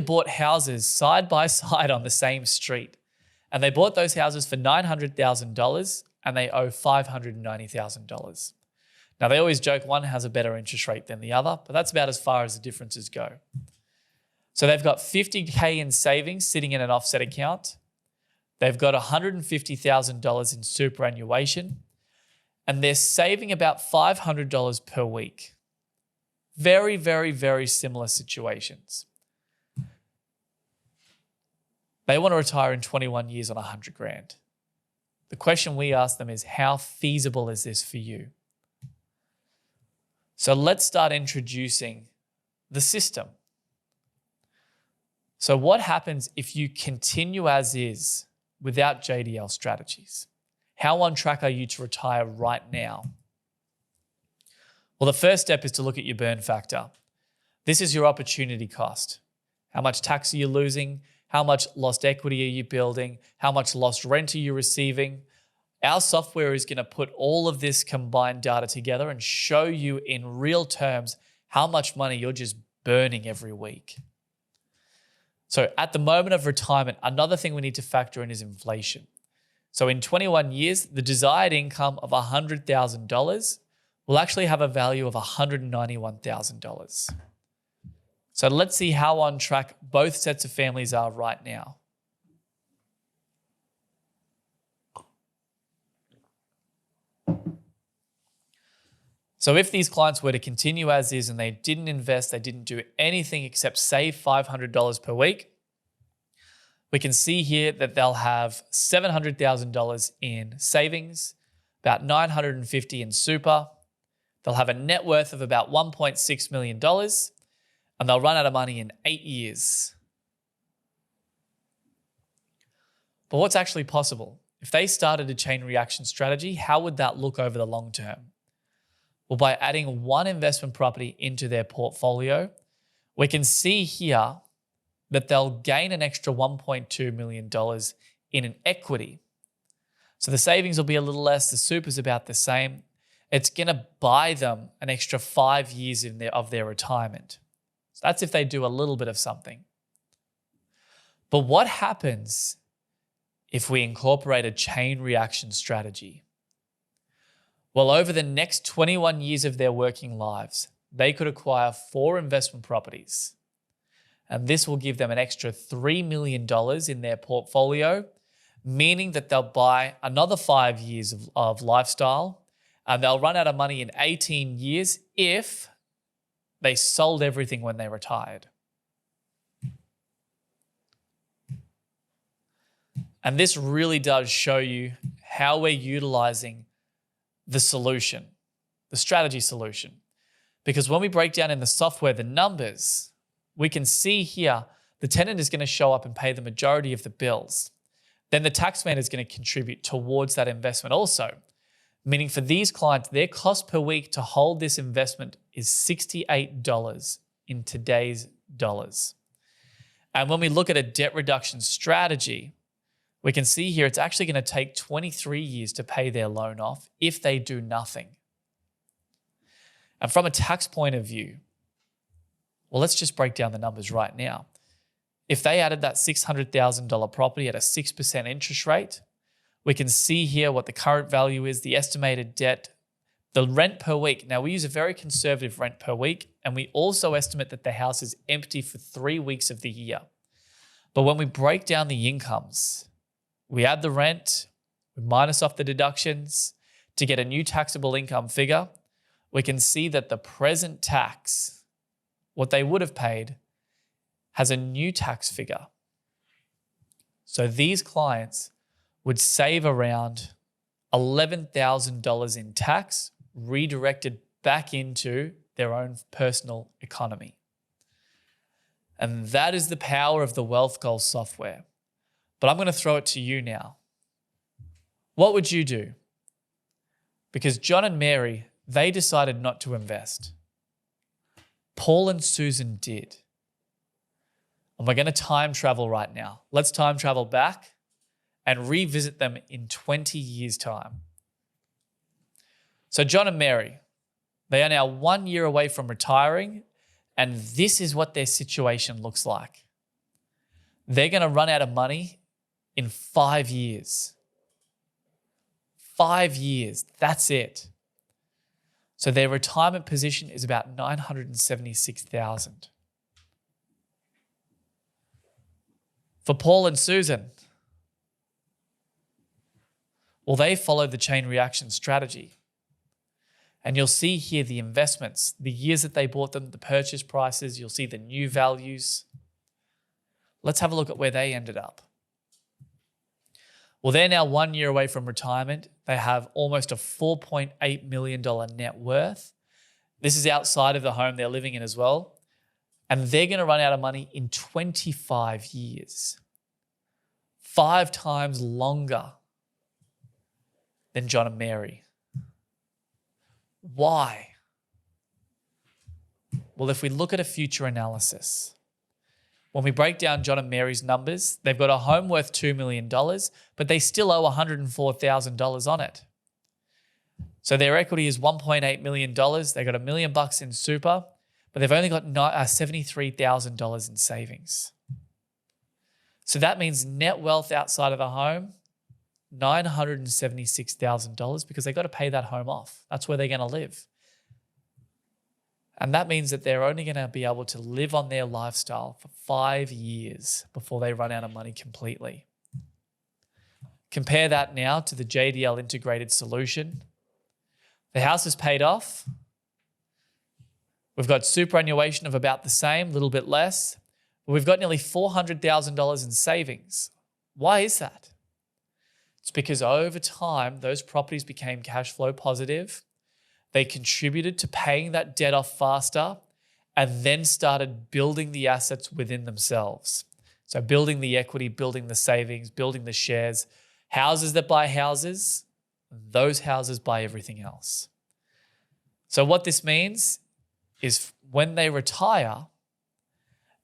bought houses side by side on the same street. And they bought those houses for $900,000 and they owe $590,000. Now, they always joke one has a better interest rate than the other, but that's about as far as the differences go. So they've got $50K in savings sitting in an offset account. They've got $150,000 in superannuation, and they're saving about $500 per week. Very, very, very similar situations. They want to retire in 21 years on 100 grand. The question we ask them is, how feasible is this for you? So let's start introducing the system. So what happens if you continue as is without JDL strategies? How on track are you to retire right now? Well, the first step is to look at your burn factor. This is your opportunity cost. How much tax are you losing? How much lost equity are you building? How much lost rent are you receiving? Our software is going to put all of this combined data together and show you in real terms how much money you're just burning every week. So at the moment of retirement, another thing we need to factor in is inflation. So in 21 years, the desired income of $100,000 will actually have a value of $191,000. So let's see how on track both sets of families are right now. So if these clients were to continue as is and they didn't invest, they didn't do anything except save $500 per week, we can see here that they'll have $700,000 in savings, about $950,000 in super. They'll have a net worth of about $1.6 million, and they'll run out of money in 8 years. But what's actually possible? If they started a chain reaction strategy, how would that look over the long term? Well, by adding one investment property into their portfolio, we can see here that they'll gain an extra $1.2 million in an equity. So the savings will be a little less, the super's about the same. It's going to buy them an extra 5 years of their retirement. So that's if they do a little bit of something. But what happens if we incorporate a chain reaction strategy? Well, over the next 21 years of their working lives, they could acquire 4 investment properties. And this will give them an extra $3 million in their portfolio, meaning that they'll buy another 5 years of lifestyle, and they'll run out of money in 18 years if they sold everything when they retired. And this really does show you how we're utilizing the solution, the strategy solution. Because when we break down in the software the numbers, we can see here the tenant is going to show up and pay the majority of the bills. Then the taxman is going to contribute towards that investment also. Meaning for these clients, their cost per week to hold this investment is $68 in today's dollars. And when we look at a debt reduction strategy, we can see here it's actually going to take 23 years to pay their loan off if they do nothing. And from a tax point of view, well, let's just break down the numbers right now. If they added that $600,000 property at a 6% interest rate, we can see here what the current value is, the estimated debt, the rent per week. Now, we use a very conservative rent per week, and we also estimate that the house is empty for 3 weeks of the year. But when we break down the incomes, we add the rent, we minus off the deductions to get a new taxable income figure, we can see that the present tax, what they would have paid, has a new tax figure. So these clients would save around $11,000 in tax redirected back into their own personal economy. And that is the power of the Wealth Goals software. But I'm going to throw it to you now. What would you do? Because John and Mary, they decided not to invest. Paul and Susan did. And we're going to time travel right now. Let's time travel back and revisit them in 20 years' time. So John and Mary, they are now 1 year away from retiring, and this is what their situation looks like. They're going to run out of money in 5 years. 5 years, that's it. So their retirement position is about $976,000. For Paul and Susan, well, they followed the chain reaction strategy. And you'll see here the investments, the years that they bought them, the purchase prices, you'll see the new values. Let's have a look at where they ended up. Well, they're now 1 year away from retirement. They have almost a $4.8 million net worth. This is outside of the home they're living in as well. And they're going to run out of money in 25 years. 5 times longer than John and Mary. Why? Well, if we look at a future analysis, when we break down John and Mary's numbers, they've got a home worth $2 million, but they still owe $104,000 on it. So their equity is $1.8 million. They got $1 million in super, but they've only got $73,000 in savings. So that means net wealth outside of the home, $976,000, because they've got to pay that home off. That's where they're going to live. And that means that they're only going to be able to live on their lifestyle for 5 years before they run out of money completely. Compare that now to the JDL integrated solution. The house is paid off. We've got superannuation of about the same, a little bit less. But we've got nearly $400,000 in savings. Why is that? It's because over time, those properties became cash flow positive. They contributed to paying that debt off faster and then started building the assets within themselves. So building the equity, building the savings, building the shares. Houses that buy houses, those houses buy everything else. So what this means is when they retire,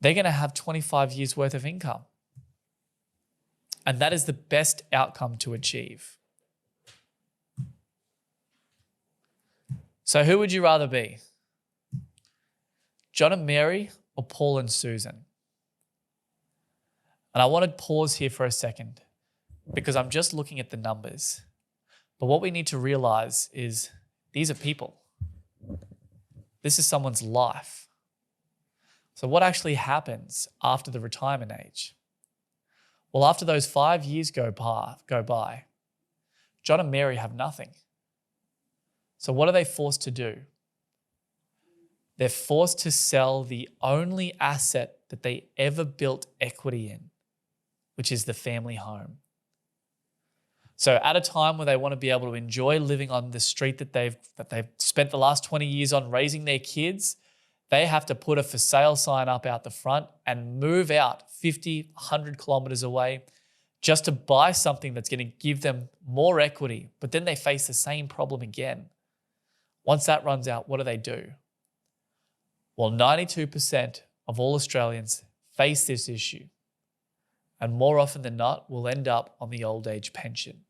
they're going to have 25 years worth of income. And that is the best outcome to achieve. So who would you rather be? John and Mary or Paul and Susan? And I want to pause here for a second because I'm just looking at the numbers. But what we need to realize is these are people. This is someone's life. So what actually happens after the retirement age? Well, after those 5 years go by, John and Mary have nothing. So what are they forced to do? They're forced to sell the only asset that they ever built equity in, which is the family home. So at a time where they want to be able to enjoy living on the street that they've spent the last 20 years on raising their kids, they have to put a for sale sign up out the front and move out 50, 100 kilometers away just to buy something that's going to give them more equity. But then they face the same problem again. Once that runs out, what do? Well, 92% of all Australians face this issue. And more often than not, will end up on the old age pension.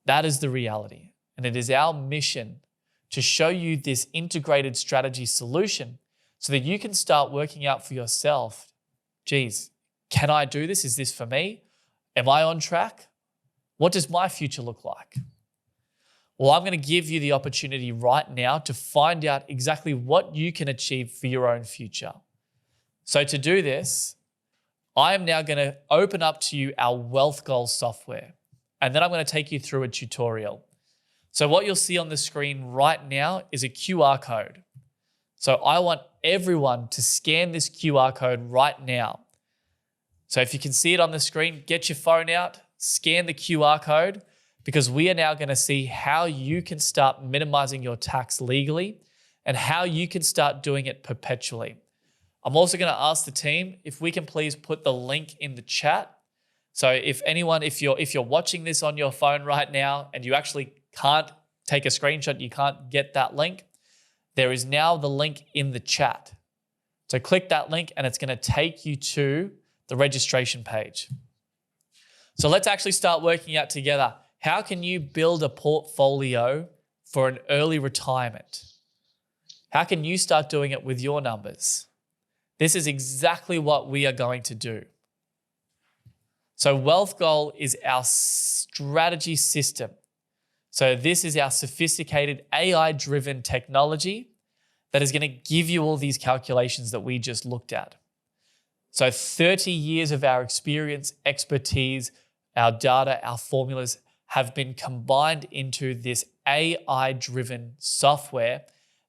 That is the reality. And it is our mission to show you this integrated strategy solution so that you can start working out for yourself, geez, can I do this? Is this for me? Am I on track? What does my future look like? Well, I'm going to give you the opportunity right now to find out exactly what you can achieve for your own future. So to do this, I am now going to open up to you our Wealth Goals software, and then I'm going to take you through a tutorial. So what you'll see on the screen right now is a QR code. So I want everyone to scan this QR code right now. So if you can see it on the screen, get your phone out, scan the QR code, because we are now going to see how you can start minimizing your tax legally and how you can start doing it perpetually. I'm also going to ask the team if we can please put the link in the chat. So if you're watching this on your phone right now and you actually can't take a screenshot, you can't get that link, there is now the link in the chat. So click that link and it's going to take you to the registration page. So let's actually start working out together. How can you build a portfolio for an early retirement? How can you start doing it with your numbers? This is exactly what we are going to do. So Wealth Goal is our strategy system. So this is our sophisticated AI-driven technology that is going to give you all these calculations that we just looked at. So 30 years of our experience, expertise, our data, our formulas have been combined into this AI-driven software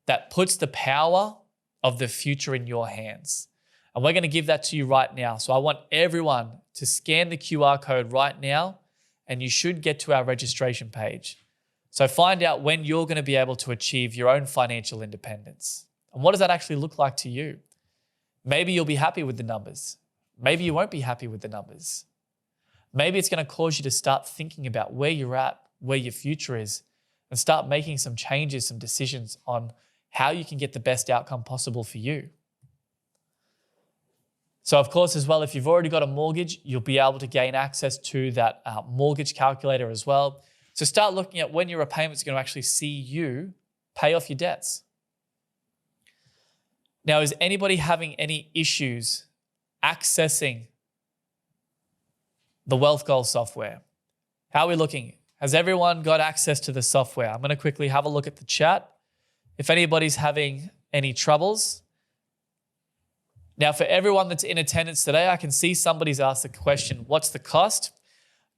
that puts the power of the future in your hands. And we're going to give that to you right now. So I want everyone to scan the QR code right now, and you should get to our registration page. So find out when you're going to be able to achieve your own financial independence. And what does that actually look like to you? Maybe you'll be happy with the numbers. Maybe you won't be happy with the numbers. Maybe it's going to cause you to start thinking about where you're at, where your future is, and start making some changes, some decisions on how you can get the best outcome possible for you. So of course, as well, if you've already got a mortgage, you'll be able to gain access to that mortgage calculator as well. So start looking at when your repayments are going to actually see you pay off your debts. Now, is anybody having any issues accessing the Wealth Goal software? How are we looking? Has everyone got access to the software? I'm going to quickly have a look at the chat. If anybody's having any troubles. Now, for everyone that's in attendance today, I can see somebody's asked the question, what's the cost?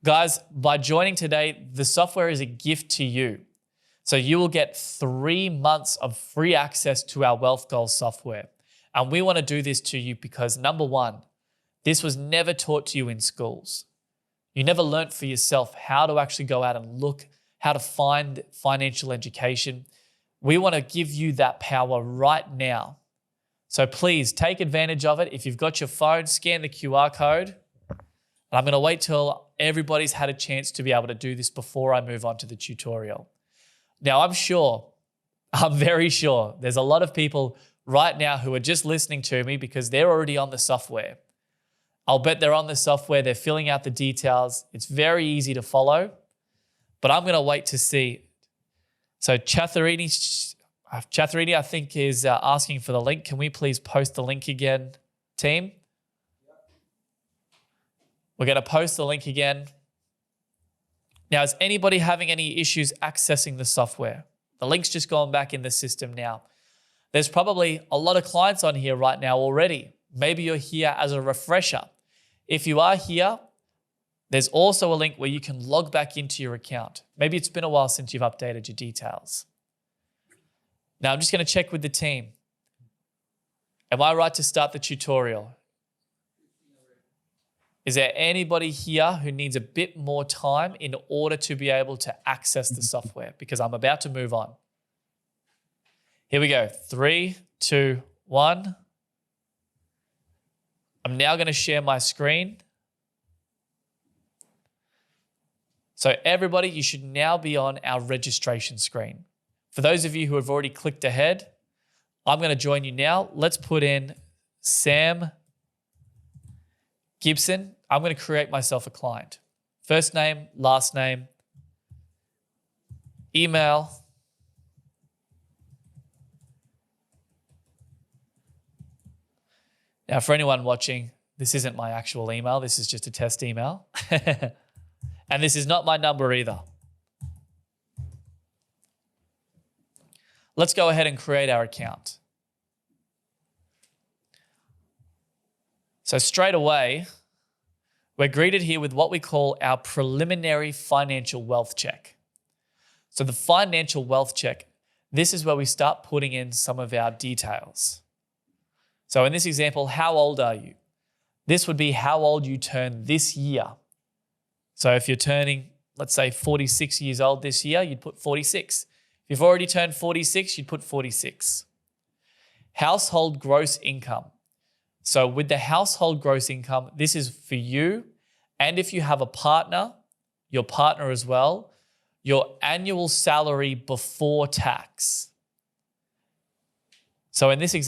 Guys, by joining today, the software is a gift to you. So you will get 3 months of free access to our Wealth Goal software. And we want to do this to you because number one, this was never taught to you in schools. You never learnt for yourself how to actually go out and look, how to find financial education. We want to give you that power right now. So please take advantage of it. If you've got your phone, scan the QR code. And I'm going to wait till everybody's had a chance to be able to do this before I move on to the tutorial. Now, I'm very sure there's a lot of people right now who are just listening to me because they're already on the software. I'll bet they're on the software. They're filling out the details. It's very easy to follow, but I'm going to wait to see. So Chatharini, I think, is asking for the link. Can we please post the link again, team? We're going to post the link again. Now, is anybody having any issues accessing the software? The link's just gone back in the system now. There's probably a lot of clients on here right now already. Maybe you're here as a refresher. If you are here, there's also a link where you can log back into your account. Maybe it's been a while since you've updated your details. Now, I'm just going to check with the team. Am I right to start the tutorial? Is there anybody here who needs a bit more time in order to be able to access the software? Because I'm about to move on. Here we go. 3, 2, 1. I'm now going to share my screen. So everybody, you should now be on our registration screen. For those of you who have already clicked ahead, I'm going to join you now. Let's put in Sam Gibson. I'm going to create myself a client. First name, last name, email. Now, for anyone watching, this isn't my actual email. This is just a test email. And this is not my number either. Let's go ahead and create our account. So straight away, we're greeted here with what we call our preliminary financial wealth check. So the financial wealth check, this is where we start putting in some of our details. So in this example, how old are you? This would be how old you turn this year. So if you're turning, let's say 46 years old this year, you'd put 46. If you've already turned 46, you'd put 46. Household gross income. So with the household gross income, this is for you. And if you have a partner, your partner as well, your annual salary before tax. So in this example,